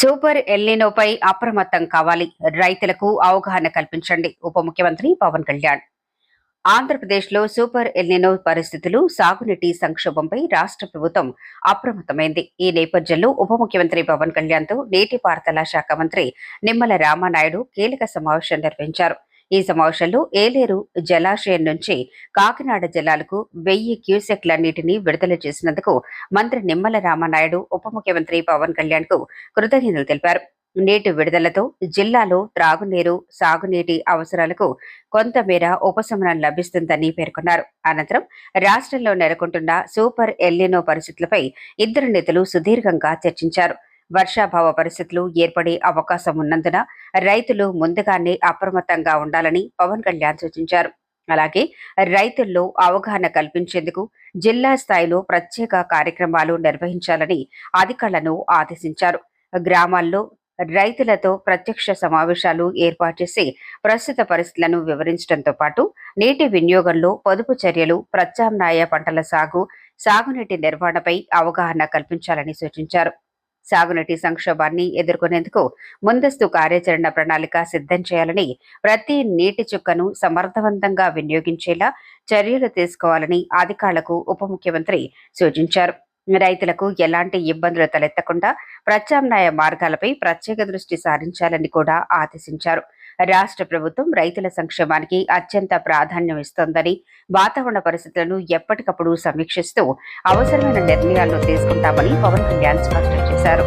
Super ఎల్నినోపై అప్రమత్తం కావాలి. రైతులకు అవగాహన కల్పించండి. ఉప ముఖ్యమంత్రి పవన్ కళ్యాణ్. ఆంధ్రప్రదేశ్లో సూపర్ ఎల్నినో పరిస్థితులు, సాగునీటి సంక్షోభంపై రాష్ట్ర ప్రభుత్వం అప్రమత్తమైంది. ఈ నేపథ్యంలో ఉప ముఖ్యమంత్రి పవన్ కళ్యాణ్తో నీటిపారుదల శాఖ మంత్రి నిమ్మల రామానాయుడు కీలక సమావేశం నిర్వహించారు. ఈ సమావేశంలో ఏలేరు జలాశయం నుంచి కాకినాడ జిల్లాలకు 1000 క్యూసెక్ల నీటిని విడుదల చేసినందుకు మంత్రి నిమ్మల రామానాయుడు ఉప ముఖ్యమంత్రి పవన్ కళ్యాణ్ కు కృతజ్ఞతలు తెలిపారు. నీటి విడుదలతో జిల్లాలో త్రాగునీరు, సాగునీటి అవసరాలకు కొంతమేర ఉపశమనం లభిస్తుందని పేర్కొన్నారు. అనంతరం రాష్ట్రంలో నెలకొంటున్న సూపర్ ఎల్నినో పరిస్థితులపై ఇద్దరు నేతలు సుదీర్ఘంగా చర్చించారు. వర్షాభావ పరిస్థితులు ఏర్పడే అవకాశం ఉన్నందున రైతులు ముందుగానే అప్రమత్తంగా ఉండాలని పవన్ కళ్యాణ్ సూచించారు. అలాగే రైతుల్లో అవగాహన కల్పించేందుకు జిల్లా స్థాయిలో ప్రత్యేక కార్యక్రమాలు నిర్వహించాలని అధికారులను ఆదేశించారు. గ్రామాల్లో రైతులతో ప్రత్యక్ష సమావేశాలు ఏర్పాటు చేసి ప్రస్తుత పరిస్థితులను వివరించడంతో పాటు నీటి వినియోగంలో పొదుపు చర్యలు, ప్రత్యామ్నాయ పంటల సాగు, సాగునీటి నిర్వహణపై అవగాహన కల్పించాలని సూచించారు. సాగునీటి సంక్షోభాన్ని ఎదుర్కొనేందుకు ముందస్తు కార్యాచరణ ప్రణాళిక సిద్ధం చేయాలని, ప్రతి నీటి చుక్కను సమర్థవంతంగా వినియోగించేలా చర్యలు తీసుకోవాలని అధికారులకు ఉప ముఖ్యమంత్రి సూచించారు. రైతులకు ఎలాంటి ఇబ్బందులు తలెత్తకుండా ప్రత్యామ్నాయ మార్గాలపై ప్రత్యేక దృష్టి సారించాలని కూడా ఆదేశించారు. రాష్ట్ర ప్రభుత్వం రైతుల సంక్షేమానికి అత్యంత ప్రాధాన్యం ఇస్తోందని, వాతావరణ పరిస్థితులను ఎప్పటికప్పుడు సమీక్షిస్తూ అవసరమైన నిర్ణయాలను తీసుకుంటామని పవన్ కళ్యాణ్ స్పష్టం చేశారు.